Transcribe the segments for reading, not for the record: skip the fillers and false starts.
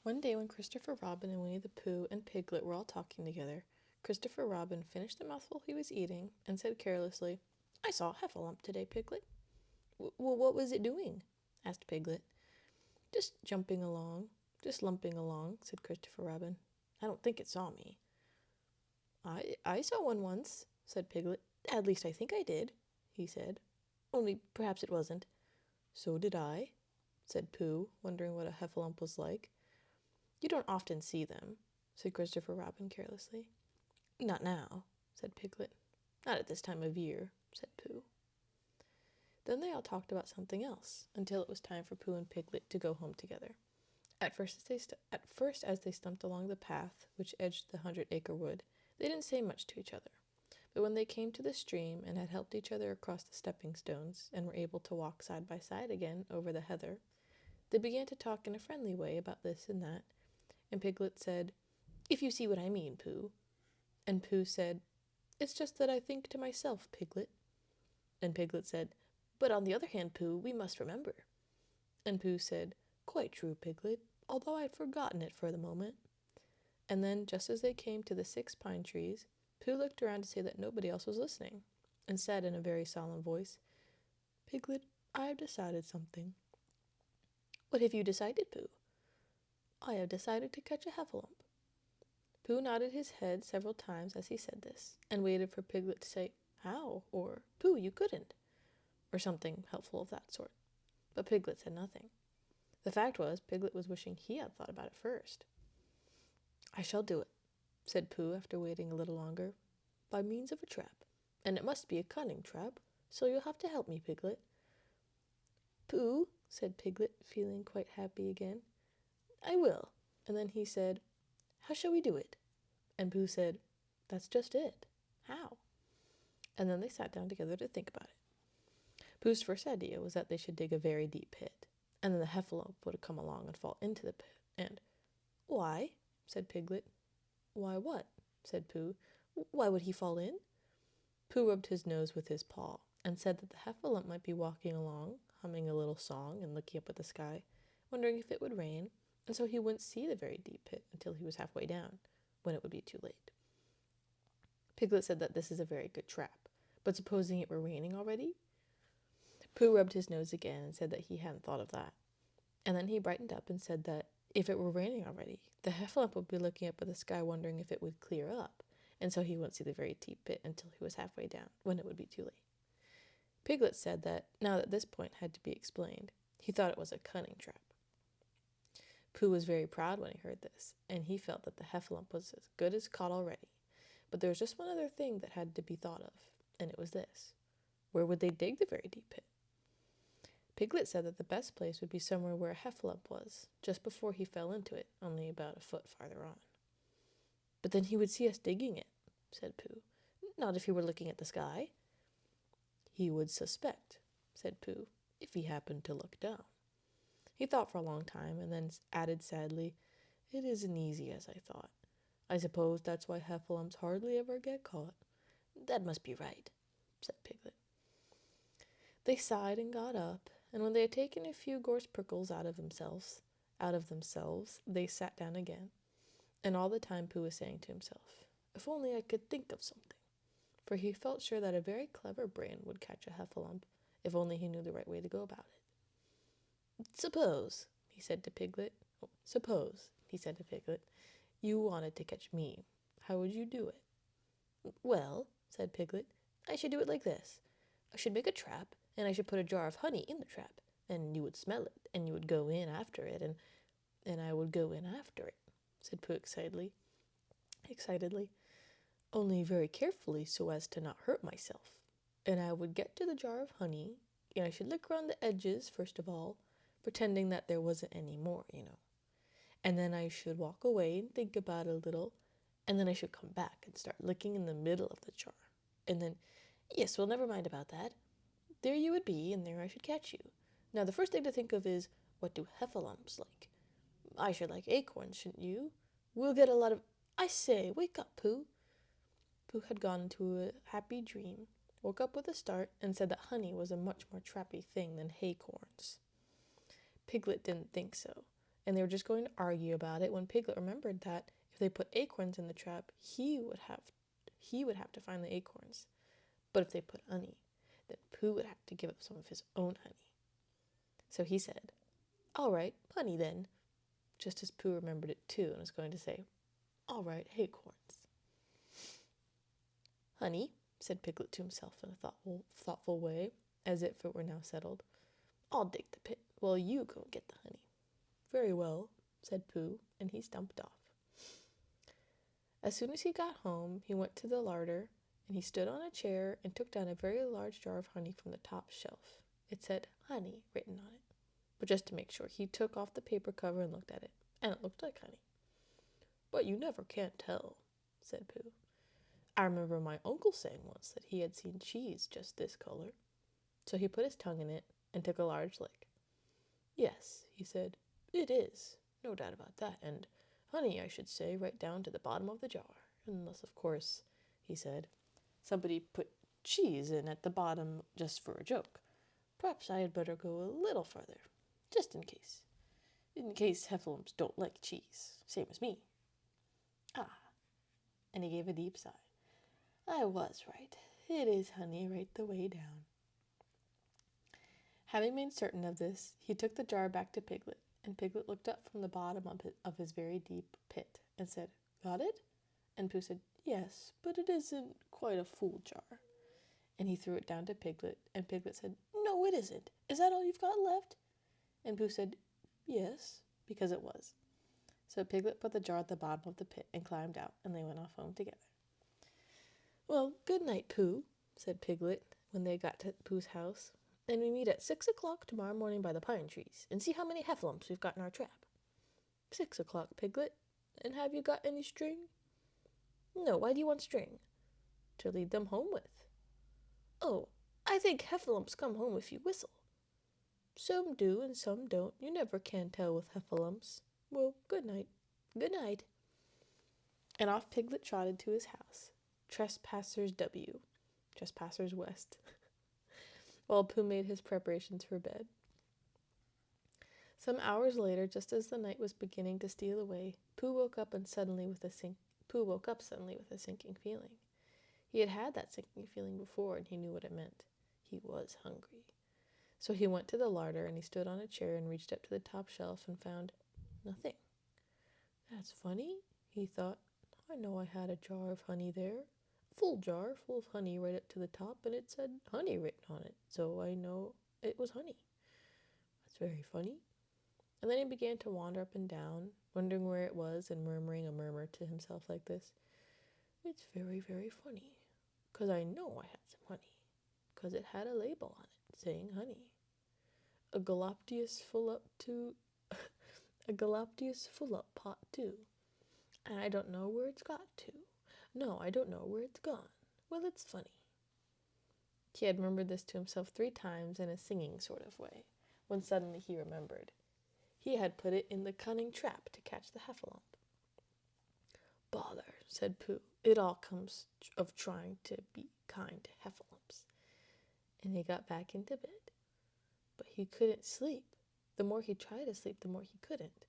One day when Christopher Robin and Winnie the Pooh and Piglet were all talking together, Christopher Robin finished the mouthful he was eating and said carelessly, "I saw Heffalump today, Piglet." "Well, what was it doing?" asked Piglet. "Just jumping along, just lumping along," said Christopher Robin. "I don't think it saw me." I saw one once," said Piglet. "At least I think I did," he said. "Only perhaps it wasn't." "So did I," said Pooh, wondering what a Heffalump was like. "You don't often see them," said Christopher Robin carelessly. "Not now," said Piglet. "Not at this time of year," said Pooh. Then they all talked about something else, until it was time for Pooh and Piglet to go home together. At first, as they stumped along the path which edged the 100-acre wood, they didn't say much to each other. But when they came to the stream and had helped each other across the stepping stones and were able to walk side by side again over the heather, they began to talk in a friendly way about this and that, and Piglet said, "If you see what I mean, Pooh." And Pooh said, "It's just that I think to myself, Piglet." And Piglet said, "But on the other hand, Pooh, we must remember." And Pooh said, "Quite true, Piglet, although I had forgotten it for the moment." And then, just as they came to the 6 pine trees, Pooh looked around to see that nobody else was listening, and said in a very solemn voice, "Piglet, I have decided something." "What have you decided, Pooh?" "I have decided to catch a heffalump." Pooh nodded his head several times as he said this, and waited for Piglet to say, "How?" or "Pooh, you couldn't," or something helpful of that sort. But Piglet said nothing. The fact was, Piglet was wishing he had thought about it first. "I shall do it," said Pooh after waiting a little longer, "by means of a trap. And it must be a cunning trap, so you'll have to help me, Piglet." "Pooh," said Piglet, feeling quite happy again, "I will." And then he said, "How shall we do it?" And Pooh said, "That's just it. How?" And then they sat down together to think about it. Pooh's first idea was that they should dig a very deep pit, and then the heffalump would come along and fall into the pit, and "Why?" said Piglet. "Why what?" said Pooh. "Why would he fall in?" Pooh rubbed his nose with his paw, and said that the heffalump might be walking along, humming a little song and looking up at the sky, wondering if it would rain, and so he wouldn't see the very deep pit until he was halfway down, when it would be too late. Piglet said that this is a very good trap, but supposing it were raining already? Pooh rubbed his nose again and said that he hadn't thought of that. And then he brightened up and said that if it were raining already, the heffalump would be looking up at the sky wondering if it would clear up, and so he wouldn't see the very deep pit until he was halfway down, when it would be too late. Piglet said that, now that this point had to be explained, he thought it was a cunning trap. Pooh was very proud when he heard this, and he felt that the heffalump was as good as caught already. But there was just one other thing that had to be thought of, and it was this. Where would they dig the very deep pit? Piglet said that the best place would be somewhere where a heffalump was, just before he fell into it, only about a foot farther on. "But then he would see us digging it," said Pooh. "Not if he were looking at the sky." "He would suspect," said Pooh, "if he happened to look down." He thought for a long time, and then added sadly, "It isn't easy as I thought. I suppose that's why heffalumps hardly ever get caught." "That must be right," said Piglet. They sighed and got up, and when they had taken a few gorse prickles out of themselves, they sat down again. And all the time Pooh was saying to himself, "If only I could think of something," for he felt sure that a very clever brain would catch a heffalump, if only he knew the right way to go about it. "Suppose," he said to Piglet, "you wanted to catch me. How would you do it?" "Well," said Piglet, "I should do it like this. I should make a trap, and I should put a jar of honey in the trap, and you would smell it, and you would go in after it, and I would go in after it," said Pooh excitedly, "only very carefully so as to not hurt myself. And I would get to the jar of honey, and I should look round the edges first of all, pretending that there wasn't any more, And then I should walk away and think about it a little, and then I should come back and start looking in the middle of the jar. And then, yes, well, never mind about that. There you would be, and there I should catch you. Now, the first thing to think of is, what do heffalumps like? I should like acorns, shouldn't you? We'll get a lot of... I say, wake up, Pooh." Pooh had gone into a happy dream, woke up with a start, and said that honey was a much more trappy thing than haycorns. Piglet didn't think so, and they were just going to argue about it when Piglet remembered that if they put acorns in the trap, he would have to find the acorns. But if they put honey, then Pooh would have to give up some of his own honey. So he said, "All right, honey then," just as Pooh remembered it too and was going to say, "All right, acorns." "Honey," said Piglet to himself in a thoughtful way, as if it were now settled, "I'll dig the pit while you go and get the honey." "Very well," said Pooh, and he stumped off. As soon as he got home, he went to the larder, and he stood on a chair and took down a very large jar of honey from the top shelf. It said "honey" written on it. But just to make sure, he took off the paper cover and looked at it, and it looked like honey. "But you never can tell," said Pooh. "I remember my uncle saying once that he had seen cheese just this color." So he put his tongue in it and took a large lick. "Yes," he said, "it is, no doubt about that, and honey, I should say, right down to the bottom of the jar. Unless, of course," he said, "somebody put cheese in at the bottom just for a joke. Perhaps I had better go a little further, just in case. In case Heffalumps don't like cheese, same as me. Ah," and he gave a deep sigh. "I was right. It is honey right the way down." Having made certain of this, he took the jar back to Piglet, and Piglet looked up from the bottom of his very deep pit and said, "Got it?" And Pooh said, "Yes, but it isn't quite a full jar." And he threw it down to Piglet, and Piglet said, "No, it isn't. Is that all you've got left?" And Pooh said, "Yes," because it was. So Piglet put the jar at the bottom of the pit and climbed out, and they went off home together. "Well, good night, Pooh," said Piglet when they got to Pooh's house, "and we meet at 6 o'clock tomorrow morning by the pine trees, and see how many heffalumps we've got in our trap." "6 o'clock, Piglet. And have you got any string?" "No, why do you want string?" "To lead them home with." "Oh, I think heffalumps come home if you whistle." "Some do and some don't. You never can tell with heffalumps. Well, good night." "Good night." And off Piglet trotted to his house. Trespassers W. Trespassers West. While Pooh made his preparations for bed. Some hours later, just as the night was beginning to steal away, Pooh woke up suddenly with a sinking feeling. He had had that sinking feeling before, and he knew what it meant. He was hungry. So he went to the larder, and he stood on a chair and reached up to the top shelf and found nothing. "That's funny," he thought. "I know I had a jar of honey there. A full jar full of honey right up to the top, and it said honey written on it, so I know it was honey. That's very funny." And then he began to wander up and down, wondering where it was and murmuring a murmur to himself like this: "It's very, very funny, 'cause I know I had some honey, 'cause it had a label on it saying honey. A galoptius full up to a galoptius full up pot too. And I don't know where it's got to. No, I don't know where it's gone. Well, it's funny." He had murmured this to himself 3 times in a singing sort of way, when suddenly he remembered. He had put it in the cunning trap to catch the heffalump. "Bother," said Pooh. "It all comes of trying to be kind to heffalumps." And he got back into bed. But he couldn't sleep. The more he tried to sleep, the more he couldn't.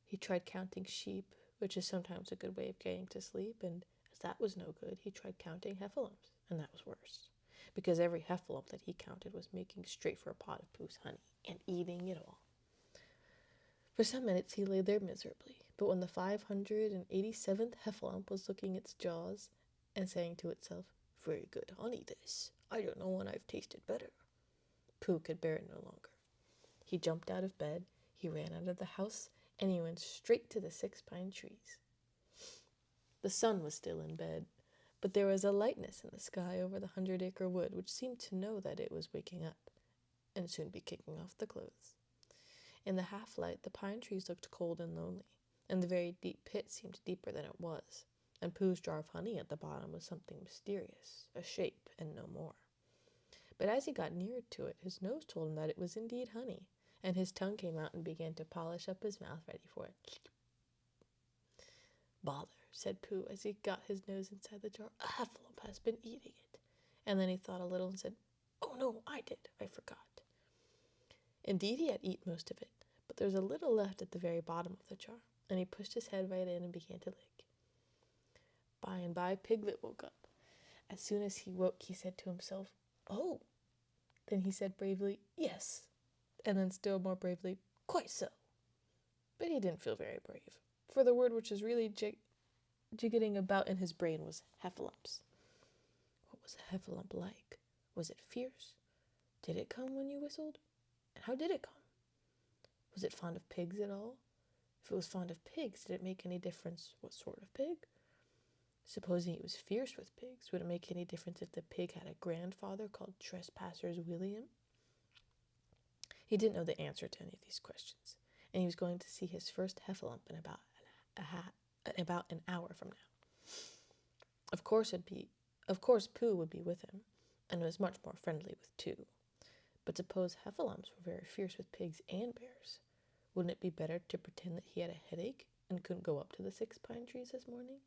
He tried counting sheep, which is sometimes a good way of getting to sleep, and as that was no good, he tried counting heffalumps, and that was worse, because every heffalump that he counted was making straight for a pot of Pooh's honey, and eating it all. For some minutes he lay there miserably, but when the 587th heffalump was licking its jaws and saying to itself, "Very good honey this, I don't know when I've tasted better," Pooh could bear it no longer. He jumped out of bed, he ran out of the house, and he went straight to the 6 pine trees. The sun was still in bed, but there was a lightness in the sky over the 100-acre wood which seemed to know that it was waking up, and soon be kicking off the clothes. In the half-light, the pine trees looked cold and lonely, and the very deep pit seemed deeper than it was, and Pooh's jar of honey at the bottom was something mysterious, a shape, and no more. But as he got nearer to it, his nose told him that it was indeed honey, and his tongue came out and began to polish up his mouth ready for it. "Bother," said Pooh as he got his nose inside the jar. "A heffalump has been eating it." And then he thought a little and said, "Oh no, I did. I forgot." Indeed, he had eaten most of it, but there was a little left at the very bottom of the jar, and he pushed his head right in and began to lick. By and by, Piglet woke up. As soon as he woke, he said to himself, "Oh!" Then he said bravely, "Yes," and then still more bravely, "Quite so." But he didn't feel very brave, for the word which was really jiggetting about in his brain was Heffalumps. What was a Heffalump like? Was it fierce? Did it come when you whistled? And how did it come? Was it fond of pigs at all? If it was fond of pigs, did it make any difference what sort of pig? Supposing it was fierce with pigs, would it make any difference if the pig had a grandfather called Trespassers William? He didn't know the answer to any of these questions, and he was going to see his first Heffalump in about an hour from now. Of course, Pooh would be with him, and was much more friendly with two. But suppose Heffalumps were very fierce with pigs and bears. Wouldn't it be better to pretend that he had a headache and couldn't go up to the 6 pine trees this morning?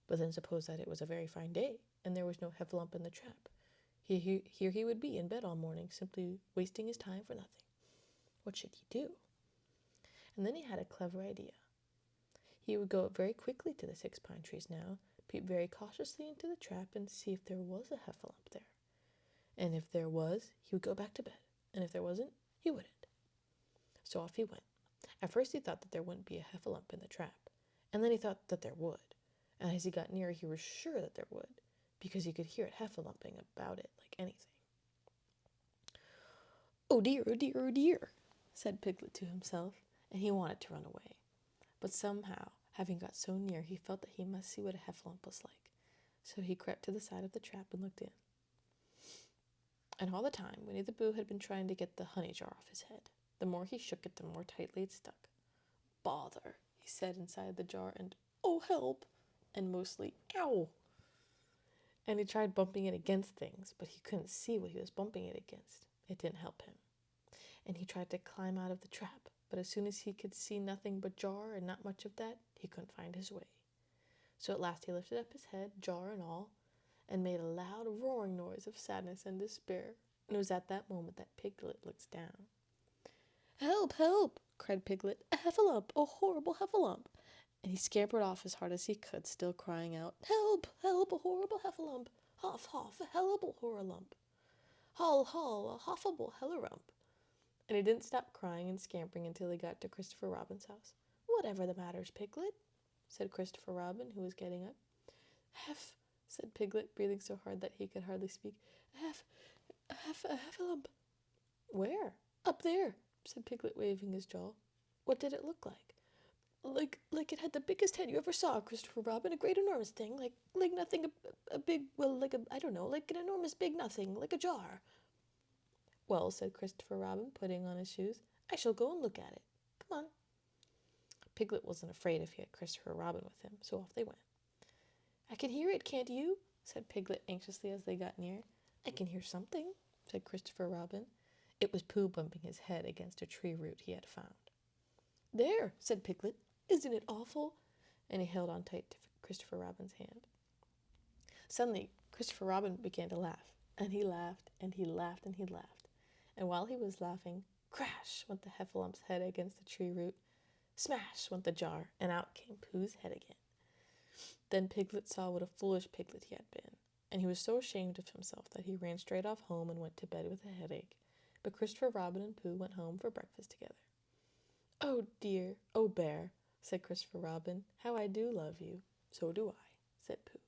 But then suppose that it was a very fine day, and there was no Heffalump in the trap. Here he would be in bed all morning, simply wasting his time for nothing. What should he do? And then he had a clever idea. He would go up very quickly to the 6 pine trees now, peep very cautiously into the trap, and see if there was a Heffalump there. And if there was, he would go back to bed, and if there wasn't, he wouldn't. So off he went. At first he thought that there wouldn't be a Heffalump in the trap, and then he thought that there would. And as he got nearer, he was sure that there would, because he could hear it Heffalumping about it like anything. "Oh dear, oh dear, oh dear," said Piglet to himself, and he wanted to run away. But somehow, having got so near, he felt that he must see what a Heffalump was like. So he crept to the side of the trap and looked in. And all the time, Winnie the Pooh had been trying to get the honey jar off his head. The more he shook it, the more tightly it stuck. "Bother," he said inside the jar, and "Oh, help," and mostly "Ow." And he tried bumping it against things, but he couldn't see what he was bumping it against. It didn't help him. And he tried to climb out of the trap, but as soon as he could see nothing but jar and not much of that, he couldn't find his way. So at last he lifted up his head, jar and all, and made a loud roaring noise of sadness and despair. And it was at that moment that Piglet looked down. "Help, help!" cried Piglet. "A Heffalump! A horrible Heffalump!" And he scampered off as hard as he could, still crying out, "Help, help, a horrible Heffalump! Hoff, hoff, a hellable horralump! Hull, hull, a hoffable hellerump!" And he didn't stop crying and scampering until he got to Christopher Robin's house. "Whatever the matters, Piglet?" said Christopher Robin, who was getting up. "Heff," said Piglet, breathing so hard that he could hardly speak. A Heffalump." "Where?" "Up there," said Piglet, waving his jaw. "What did it look like?" Like it had the biggest head you ever saw, Christopher Robin, a great enormous thing, like nothing, a big, well, I don't know, like an enormous big nothing, like a jar." "Well," said Christopher Robin, putting on his shoes, "I shall go and look at it. Come on." Piglet wasn't afraid if he had Christopher Robin with him, so off they went. "I can hear it, can't you?" said Piglet anxiously as they got near. "I can hear something," said Christopher Robin. It was Pooh bumping his head against a tree root he had found. "There," said Piglet. "Isn't it awful?" And he held on tight to Christopher Robin's hand. Suddenly, Christopher Robin began to laugh, and he laughed, and he laughed, and he laughed. And while he was laughing, crash went the Heffalump's head against the tree root, smash went the jar, and out came Pooh's head again. Then Piglet saw what a foolish Piglet he had been, and he was so ashamed of himself that he ran straight off home and went to bed with a headache. But Christopher Robin and Pooh went home for breakfast together. "Oh dear, oh bear," said Christopher Robin, "how I do love you." "So do I," said Pooh.